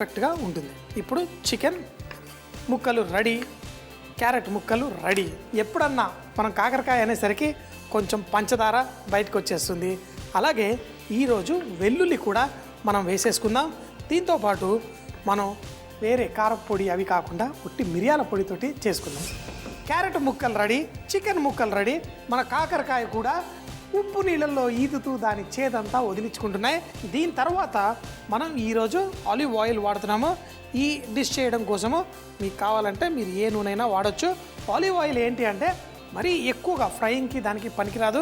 పర్ఫెక్ట్గా ఉంటుంది. ఇప్పుడు చికెన్ ముక్కలు రెడీ, క్యారెట్ ముక్కలు రెడీ. ఎప్పుడన్నా మనం కాకరకాయ అనేసరికి కొంచెం పంచదార బయటకు వచ్చేస్తుంది. అలాగే ఈరోజు వెల్లుల్లి కూడా మనం వేసేసుకుందాం. దీంతోపాటు మనం వేరే కారపొడి అవి కాకుండా ఉట్టి మిరియాల పొడితోటి చేసుకుందాం. క్యారెట్ ముక్కలు రెడీ, చికెన్ ముక్కలు రెడీ. మన కాకరకాయ కూడా ఉప్పు నీళ్ళల్లో ఈదుతూ దాని చేదంతా వదిలించుకుంటున్నాయి. దీని తర్వాత మనం ఈరోజు ఆలివ్ ఆయిల్ వాడుతున్నాము ఈ డిష్ చేయడం కోసము. మీకు కావాలంటే మీరు ఏ నూనెైనా వాడచ్చు. ఆలివ్ ఆయిల్ ఏంటి అంటే మరీ ఎక్కువగా ఫ్రైయింగ్కి దానికి పనికిరాదు.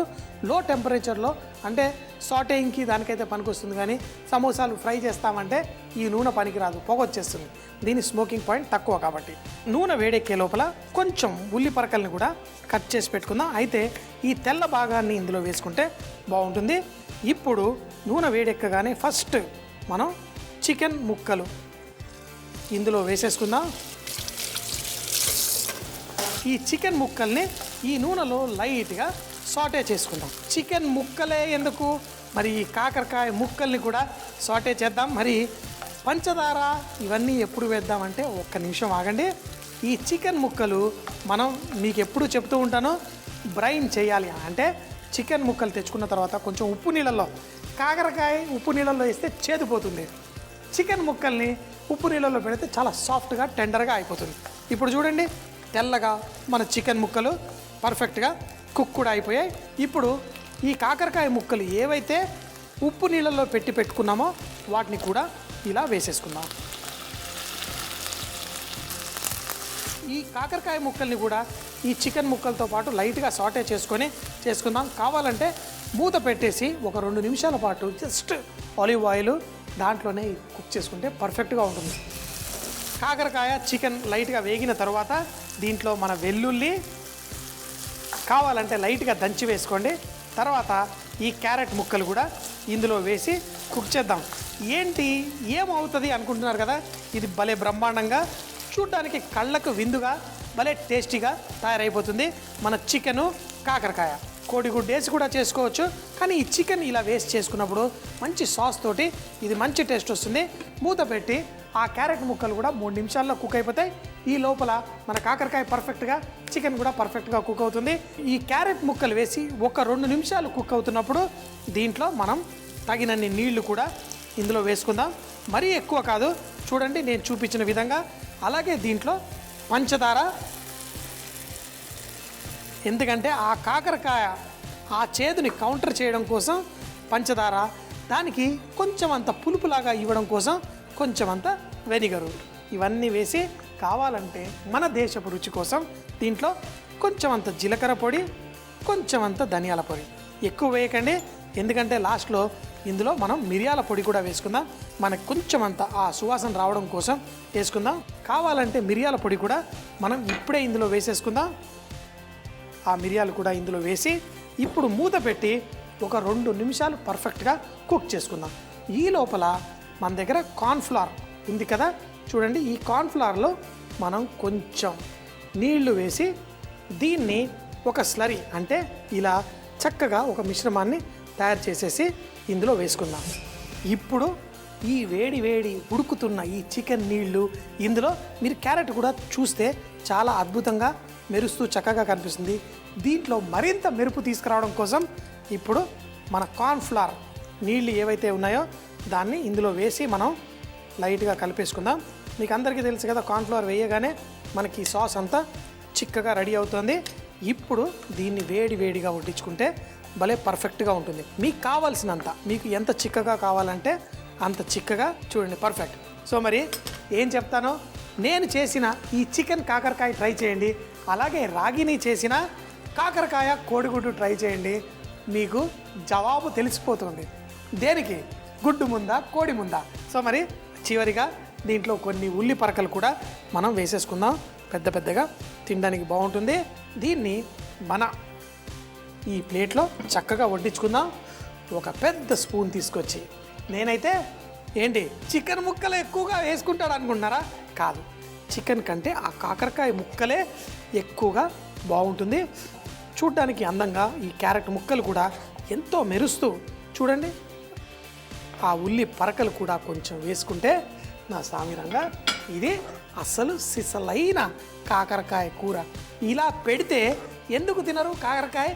లో టెంపరేచర్లో అంటే సాటేయింగ్కి దానికైతే పనికొస్తుంది, కానీ సమోసాలు ఫ్రై చేస్తామంటే ఈ నూనె పనికిరాదు, పొగ వచ్చేస్తుంది. దీని స్మోకింగ్ పాయింట్ తక్కువ కాబట్టి. నూనె వేడెక్కే లోపల కొంచెం ఉల్లి పరకల్ని కూడా కట్ చేసి పెట్టుకుందాం. అయితే ఈ తెల్ల భాగాన్ని ఇందులో వేసుకుంటే బాగుంటుంది. ఇప్పుడు నూనె వేడెక్కగానే ఫస్ట్ మనం చికెన్ ముక్కలు ఇందులో వేసేసుకుందాం. ఈ చికెన్ ముక్కల్ని ఈ నూనెలో లైట్గా సాటే చేసుకుందాం. చికెన్ ముక్కలే ఎందుకు, మరి ఈ కాకరకాయ ముక్కల్ని కూడా సాటే చేద్దాం. మరి పంచదార ఇవన్నీ ఎప్పుడు వేద్దామంటే ఒక్క నిమిషం ఆగండి. ఈ చికెన్ ముక్కలు మనం మీకు ఎప్పుడు చెప్తూ ఉంటాను, బ్రైన్ చేయాలి అంటే చికెన్ ముక్కలు తెచ్చుకున్న తర్వాత కొంచెం ఉప్పు నీళ్ళల్లో, కాకరకాయ ఉప్పు నీళ్ళల్లో వేస్తే చేదిపోతుంది. చికెన్ ముక్కల్ని ఉప్పు నీళ్ళల్లో పెడితే చాలా సాఫ్ట్గా టెండర్గా అయిపోతుంది. ఇప్పుడు చూడండి, తెల్లగా మన చికెన్ ముక్కలు పర్ఫెక్ట్గా కుక్ కూడా అయిపోయాయి. ఇప్పుడు ఈ కాకరకాయ ముక్కలు ఏవైతే ఉప్పు నీళ్ళల్లో పెట్టుకున్నామో వాటిని కూడా ఇలా వేసేసుకుందాం. ఈ కాకరకాయ ముక్కల్ని కూడా ఈ చికెన్ ముక్కలతో పాటు లైట్గా సాటే చేసుకుందాం. కావాలంటే మూత పెట్టేసి ఒక 2 నిమిషాల పాటు జస్ట్ ఆలివ్ ఆయిల్ దాంట్లోనే కుక్ చేసుకుంటే పర్ఫెక్ట్గా ఉంటుంది. కాకరకాయ చికెన్ లైట్గా వేగిన తర్వాత దీంట్లో మన వెల్లుల్లి కావాలంటే లైట్గా దంచి వేసుకోండి. తర్వాత ఈ క్యారెట్ ముక్కలు కూడా ఇందులో వేసి కుక్ చేద్దాం. ఏంటి ఏమవుతుంది అనుకుంటున్నారు కదా, ఇది భలే బ్రహ్మాండంగా చూడడానికి కళ్ళకు విందుగా భలే టేస్టీగా తయారైపోతుంది మన చికెను కాకరకాయ. కోడిగుడ్డు వేసి కూడా చేసుకోవచ్చు, కానీ ఈ చికెన్ ఇలా వేస్ట్ చేసుకున్నప్పుడు మంచి సాస్ తోటి ఇది మంచి టేస్ట్ వస్తుంది. మూత పెట్టి ఆ క్యారెట్ ముక్కలు కూడా 3 నిమిషాల్లో కుక్ అయిపోతాయి. ఈ లోపల మన కాకరకాయ పర్ఫెక్ట్గా, చికెన్ కూడా పర్ఫెక్ట్గా కుక్ అవుతుంది. ఈ క్యారెట్ ముక్కలు వేసి ఒక 2 నిమిషాలు కుక్ అవుతున్నప్పుడు దీంట్లో మనం తగినన్ని నీళ్లు కూడా ఇందులో వేసుకుందాం. మరీ ఎక్కువ కాదు, చూడండి నేను చూపించిన విధంగా. అలాగే దీంట్లో పంచదార, ఎందుకంటే ఆ కాకరకాయ ఆ చేదుని కౌంటర్ చేయడం కోసం పంచదార, దానికి కొంచెం అంత పులుపులాగా ఇవ్వడం కోసం కొంచెం అంత వెనిగరు, ఇవన్నీ వేసి కావాలంటే మన దేశపు రుచి కోసం దీంట్లో కొంచెం అంత జీలకర్ర పొడి, కొంచెం అంత ధనియాల పొడి. ఎక్కువ వేయకండి, ఎందుకంటే లాస్ట్లో ఇందులో మనం మిరియాల పొడి కూడా వేసుకుందాం. మనకు కొంచెం అంత ఆ సువాసన రావడం కోసం వేసుకుందాం. కావాలంటే మిరియాల పొడి కూడా మనం ఇప్పుడే ఇందులో వేసేసుకుందాం. ఆ మిరియాలు కూడా ఇందులో వేసి ఇప్పుడు మూత పెట్టి ఒక 2 నిమిషాలు పర్ఫెక్ట్గా కుక్ చేసుకుందాం. ఈ లోపల మన దగ్గర కార్న్ఫ్లవర్ ఉంది కదా, చూడండి ఈ కార్న్ఫ్లవర్లో మనం కొంచెం నీళ్లు వేసి దీన్ని ఒక స్లరీ అంటే ఇలా చక్కగా ఒక మిశ్రమాన్ని తయారు చేసేసి ఇందులో వేసుకుందాం. ఇప్పుడు ఈ వేడి ఉడుకుతున్న ఈ చికెన్ నీళ్లు ఇందులో మీరు క్యారెట్ కూడా చూస్తే చాలా అద్భుతంగా మెరుస్తూ చక్కగా కనిపిస్తుంది. దీంట్లో మరింత మెరుపు తీసుకురావడం కోసం ఇప్పుడు మన కార్న్ఫ్లవర్ నీళ్ళు ఏవైతే ఉన్నాయో దాన్ని ఇందులో వేసి మనం లైట్గా కలిపేసుకుందాం. మీకు అందరికీ తెలుసు కదా, కార్న్ఫ్లవర్ వేయగానే మనకి సాస్ అంతా చిక్కగా రెడీ అవుతుంది. ఇప్పుడు దీన్ని వేడిగా వడ్డించుకుంటే భలే పర్ఫెక్ట్గా ఉంటుంది. మీకు కావాల్సినంత, మీకు ఎంత చిక్కగా కావాలంటే అంత చిక్కగా చూడండి, పర్ఫెక్ట్. సో మరి ఏం చెప్తానో, నేను చేసిన ఈ చికెన్ కాకరకాయ ట్రై చేయండి. అలాగే రాగిని చేసిన కాకరకాయ కోడిగుడ్డు ట్రై చేయండి. మీకు జవాబు తెలిసిపోతుంది. దేనికి, గుడ్డు ముందా కోడి ముందా? సో మరి చివరిగా దీంట్లో కొన్ని ఉల్లి పరకలు కూడా మనం వేసేసుకుందాం. పెద్దగా తినడానికి బాగుంటుంది. దీన్ని మన ఈ ప్లేట్లో చక్కగా వడ్డించుకుందాం. ఒక పెద్ద స్పూన్ తీసుకొచ్చి, నేనైతే ఏంటి చికెన్ ముక్కలు ఎక్కువగా వేసుకుంటాడు అనుకుంటున్నారా? కాదు, చికెన్ కంటే ఆ కాకరకాయ ముక్కలే ఎక్కువగా బాగుంటుంది. చూడ్డానికి అందంగా ఈ క్యారెట్ ముక్కలు కూడా ఎంతో మెరుస్తూ చూడండి. ఆ ఉల్లి పరకలు కూడా కొంచెం వేసుకుంటే నా సామిరంగా ఇది అసలు సిసలైన కాకరకాయ కూర. ఇలా పెడితే ఎందుకు తినరు? కాకరకాయ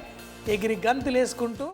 ఎగిరి గంతులేసుకుంటూ